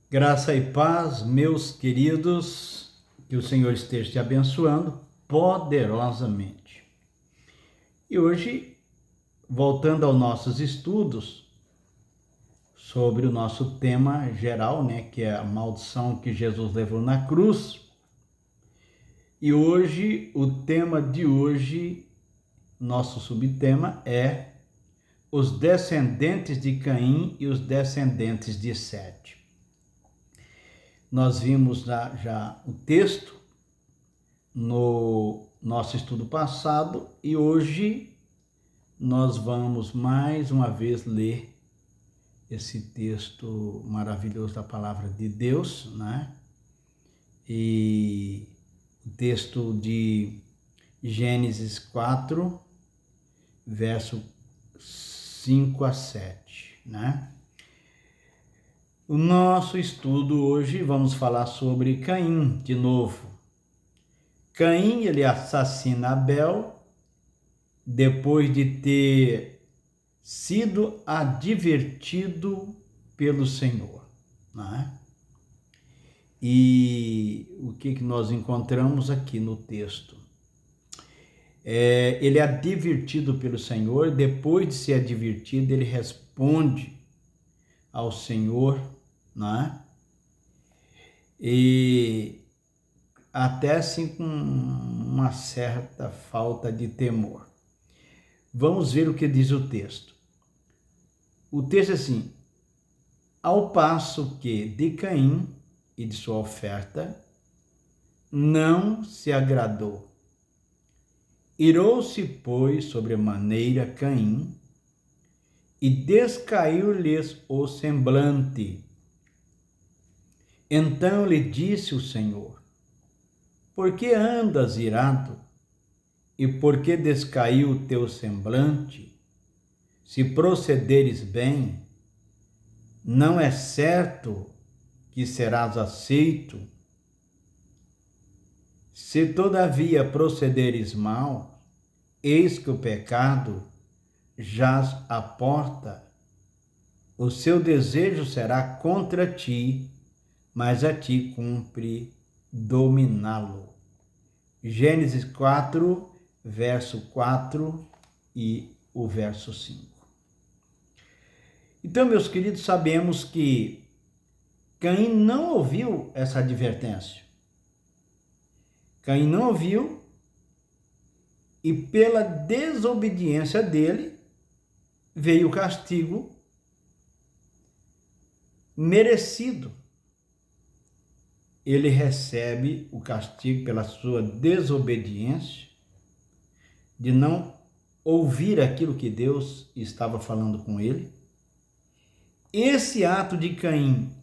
Graça e paz, meus queridos, que o Senhor esteja te abençoando poderosamente. E hoje, voltando aos nossos estudos sobre o nosso tema geral, que é a maldição que Jesus levou na cruz. E hoje, o tema de hoje, nosso subtema é os descendentes de Caim e os descendentes de Sete. Nós vimos já o texto no nosso estudo passado e hoje nós vamos mais uma vez ler esse texto maravilhoso da palavra de Deus, né? E o texto de Gênesis 4, verso 5 a 7, né? O nosso estudo hoje vamos falar sobre Caim de novo. Caim, ele assassina Abel depois de ter sido advertido pelo Senhor, né? E o que nós encontramos aqui no texto? Ele é advertido pelo Senhor, depois de ser advertido, ele responde ao Senhor, né? E até assim com uma certa falta de temor. Vamos ver o que diz o texto. O texto é assim: ao passo que de Caim e de sua oferta não se agradou. Irou-se, pois, sobremaneira Caim, e descaiu-lhes o semblante. Então lhe disse o Senhor: por que andas irado? E por que descaiu o teu semblante? Se procederes bem, não é certo que serás aceito. Se todavia procederes mal, eis que o pecado jaz à porta. O seu desejo será contra ti, mas a ti cumpre dominá-lo. Gênesis 4, verso 4 e o verso 5. Então, meus queridos, sabemos que Caim não ouviu essa advertência. Caim não ouviu e pela desobediência dele veio o castigo merecido. Ele recebe o castigo pela sua desobediência, de não ouvir aquilo que Deus estava falando com ele. Esse ato de Caim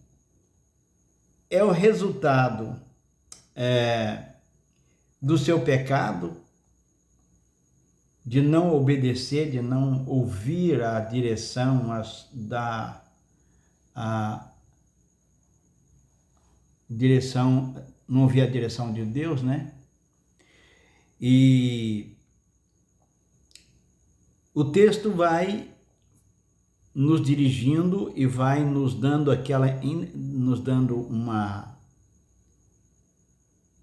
é o resultado do seu pecado, de não obedecer, de não ouvir a direção não ouvir a direção de Deus, né? E o texto vai nos dirigindo e vai nos dando uma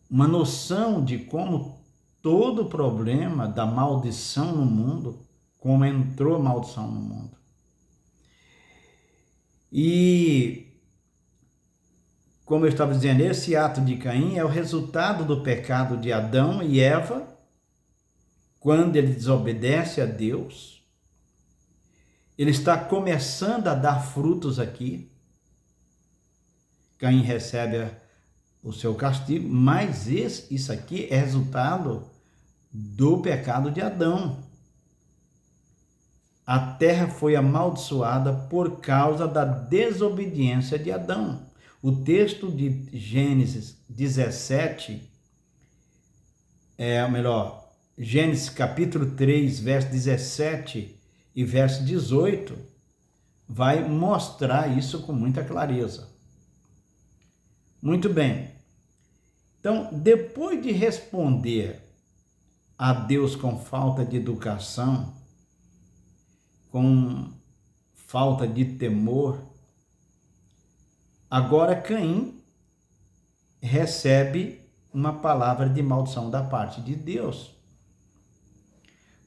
noção de como todo o problema da maldição no mundo, como entrou a maldição no mundo. E, como eu estava dizendo, esse ato de Caim é o resultado do pecado de Adão e Eva, quando ele desobedece a Deus. Ele está começando a dar frutos aqui. Caim recebe o seu castigo, mas isso aqui é resultado do pecado de Adão. A terra foi amaldiçoada por causa da desobediência de Adão. O texto de Gênesis 17, Gênesis capítulo 3, verso 17 e verso 18, vai mostrar isso com muita clareza. Muito bem. Então, depois de responder a Deus com falta de educação, com falta de temor, Agora Caim recebe uma palavra de maldição da parte de Deus.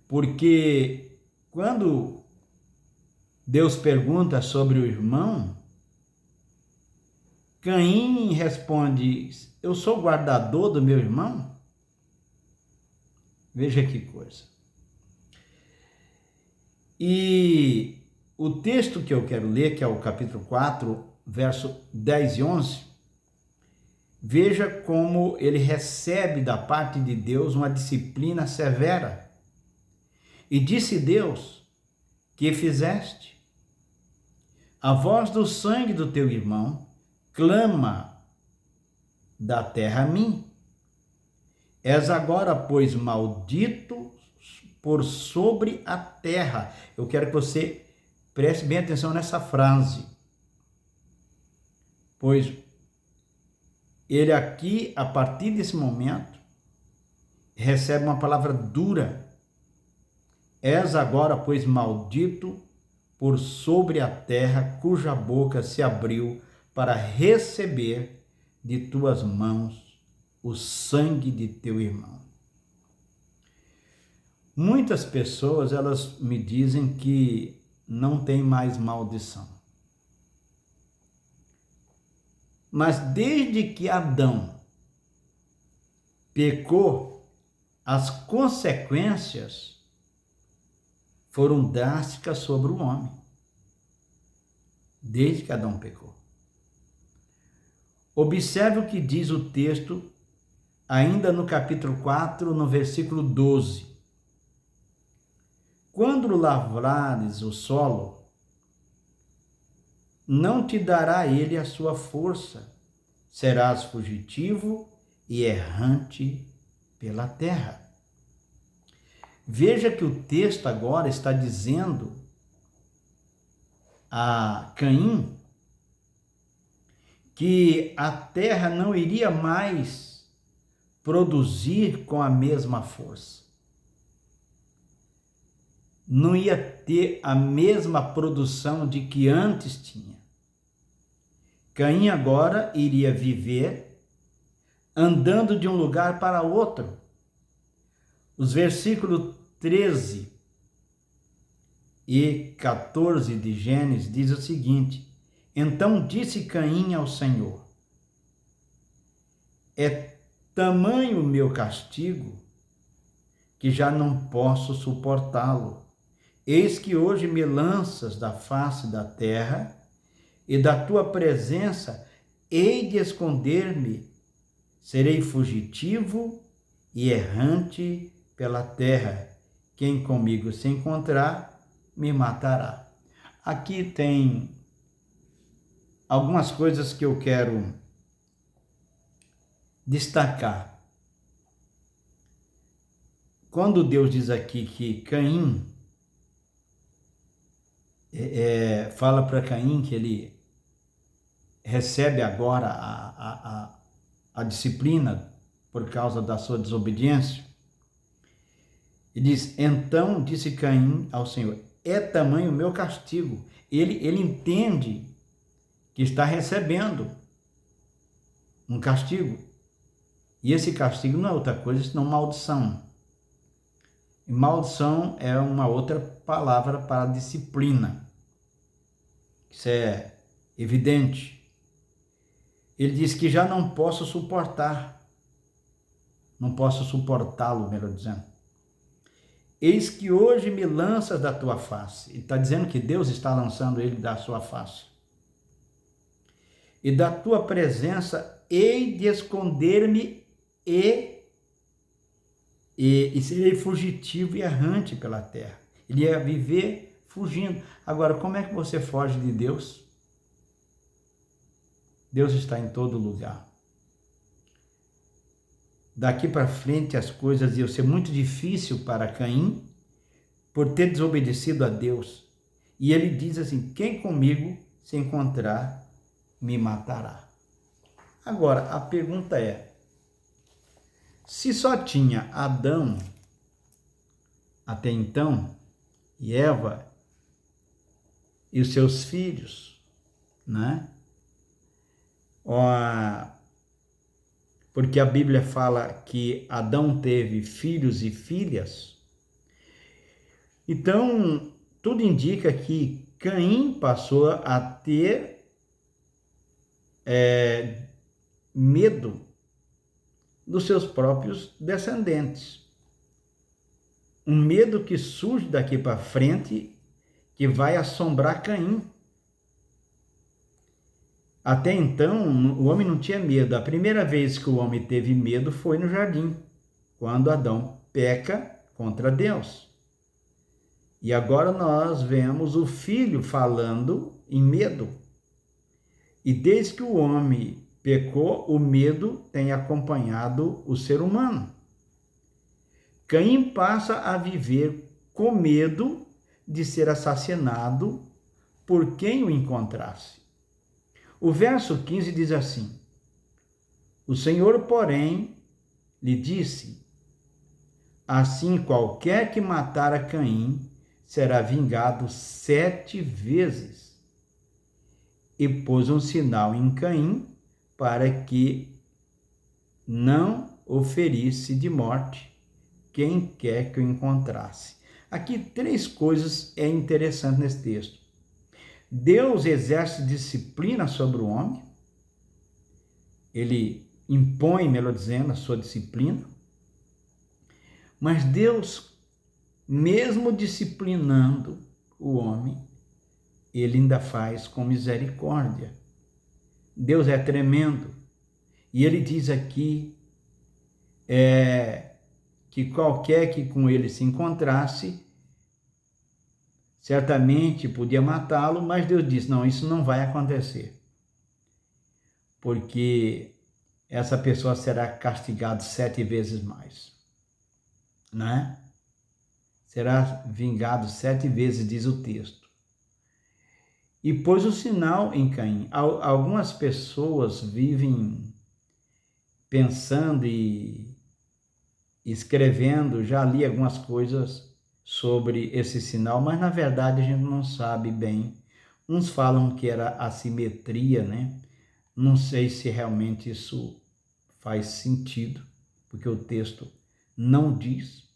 Porque quando Deus pergunta sobre o irmão, Caim responde: eu sou guardador do meu irmão? Veja que coisa. E o texto que eu quero ler, que é o capítulo 4, verso 10 e 11, veja como ele recebe da parte de Deus uma disciplina severa. E disse Deus: que fizeste? A voz do sangue do teu irmão clama da terra a mim. És agora, pois, maldito por sobre a terra. Eu quero que você preste bem atenção nessa frase. Pois ele aqui, a partir desse momento, recebe uma palavra dura. És agora, pois, maldito por sobre a terra, cuja boca se abriu para receber de tuas mãos o sangue de teu irmão. Muitas pessoas, elas me dizem que não tem mais maldição. Mas desde que Adão pecou, as consequências foram drásticas sobre o homem. Desde que Adão pecou. Observe o que diz o texto, ainda no capítulo 4, no versículo 12. Quando lavrares o solo, não te dará ele a sua força, serás fugitivo e errante pela terra. Veja que o texto agora está dizendo a Caim que a terra não iria mais produzir com a mesma força. Não ia ter a mesma produção de que antes tinha. Caim agora iria viver andando de um lugar para outro. Os versículos 13 e 14 de Gênesis diz o seguinte: então disse Caim ao Senhor: é tamanho o meu castigo que já não posso suportá-lo. Eis que hoje me lanças da face da terra, e da tua presença hei de esconder-me. Serei fugitivo e errante pela terra. Quem comigo se encontrar, me matará. Aqui tem algumas coisas que eu quero destacar. Quando Deus diz aqui que Caim fala para Caim que ele recebe agora a disciplina por causa da sua desobediência, e diz: então disse Caim ao Senhor: é tamanho o meu castigo. Ele entende que está recebendo um castigo. E esse castigo não é outra coisa senão maldição. E maldição é uma outra palavra para disciplina. Isso é evidente. Ele diz que já não posso suportar. Não posso suportá-lo, melhor dizendo. Eis que hoje me lanças da tua face. Ele está dizendo que Deus está lançando ele da sua face. E da tua presença hei de esconder-me e serei fugitivo e errante pela terra. Ele ia viver fugindo. Agora, como é que você foge de Deus? Deus está em todo lugar. Daqui para frente as coisas iam ser muito difíceis para Caim por ter desobedecido a Deus. E ele diz assim: quem comigo se encontrar, me matará. Agora, a pergunta é: se só tinha Adão até então, e Eva e os seus filhos, né? porque a Bíblia fala que Adão teve filhos e filhas. Então, tudo indica que Caim passou a ter medo dos seus próprios descendentes. Um medo que surge daqui para frente, que vai assombrar Caim. Até então, o homem não tinha medo. A primeira vez que o homem teve medo foi no jardim, quando Adão peca contra Deus. E agora nós vemos o filho falando em medo. E desde que o homem pecou, o medo tem acompanhado o ser humano. Caim passa a viver com medo de ser assassinado por quem o encontrasse. O verso 15 diz assim: o Senhor, porém, lhe disse: assim qualquer que matar a Caim será vingado 7 vezes. E pôs um sinal em Caim para que não o ferisse de morte quem quer que o encontrasse. Aqui 3 coisas é interessante nesse texto. Deus exerce disciplina sobre o homem. Ele impõe, melhor dizendo, a sua disciplina. Mas Deus, mesmo disciplinando o homem, ele ainda faz com misericórdia. Deus é tremendo. E ele diz aqui que qualquer que com ele se encontrasse, certamente podia matá-lo, mas Deus disse: não, isso não vai acontecer. Porque essa pessoa será castigada 7 vezes mais. Né? Será vingado 7 vezes, diz o texto. E pôs o sinal em Caim. Algumas pessoas vivem pensando e escrevendo, já li algumas coisas sobre esse sinal, mas na verdade a gente não sabe bem. Uns falam que era assimetria, né? Não sei se realmente isso faz sentido, porque o texto não diz.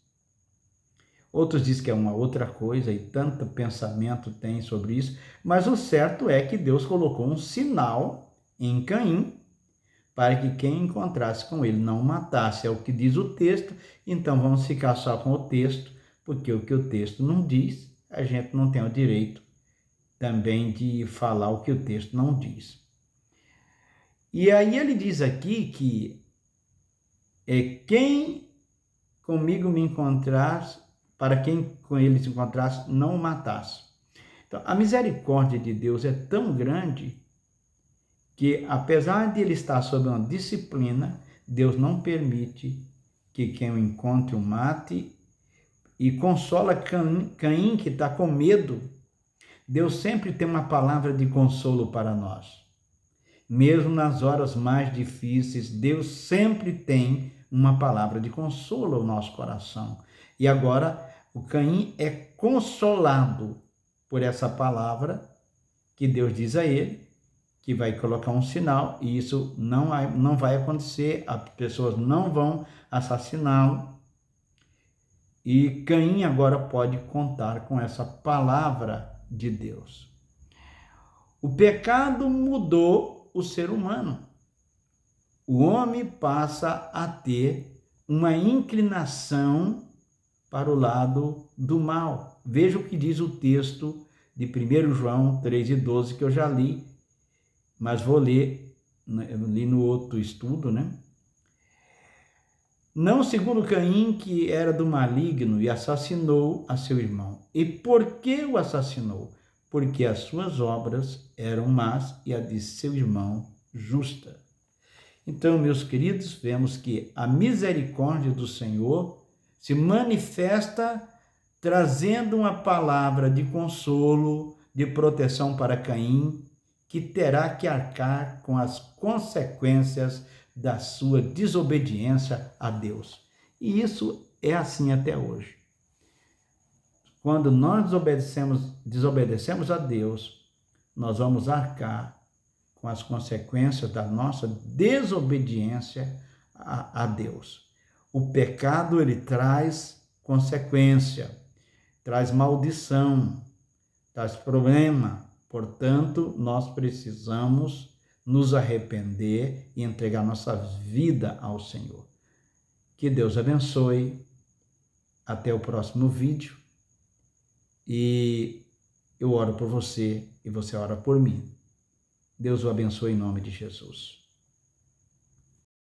Outros dizem que é uma outra coisa e tanto pensamento tem sobre isso, mas o certo é que Deus colocou um sinal em Caim para que quem encontrasse com ele não o matasse. É o que diz o texto, então vamos ficar só com o texto, porque o que o texto não diz, a gente não tem o direito também de falar o que o texto não diz. E aí ele diz aqui que quem comigo me encontrasse, para quem com ele se encontrasse, não o matasse. Então, a misericórdia de Deus é tão grande que, apesar de ele estar sob uma disciplina, Deus não permite que quem o encontre o mate, e consola Caim, que está com medo. Deus sempre tem uma palavra de consolo para nós. Mesmo nas horas mais difíceis, Deus sempre tem uma palavra de consolo ao nosso coração. E agora, o Caim é consolado por essa palavra que Deus diz a ele, que vai colocar um sinal, e isso não vai acontecer, as pessoas não vão assassiná-lo. E Caim agora pode contar com essa palavra de Deus. O pecado mudou o ser humano. O homem passa a ter uma inclinação para o lado do mal. Veja o que diz o texto de 1 João 3:12, que eu já li, mas vou ler, eu li no outro estudo, né? Não segundo Caim, que era do maligno e assassinou a seu irmão. E por que o assassinou? Porque as suas obras eram más e a de seu irmão justa. Então, meus queridos, vemos que a misericórdia do Senhor se manifesta trazendo uma palavra de consolo, de proteção para Caim, que terá que arcar com as consequências da sua desobediência a Deus. E isso é assim até hoje. Quando nós desobedecemos a Deus, nós vamos arcar com as consequências da nossa desobediência a Deus. O pecado, ele traz consequência, traz maldição, traz problema. Portanto, nós precisamos nos arrepender e entregar nossa vida ao Senhor. Que Deus abençoe. Até o próximo vídeo. E eu oro por você e você ora por mim. Deus o abençoe em nome de Jesus.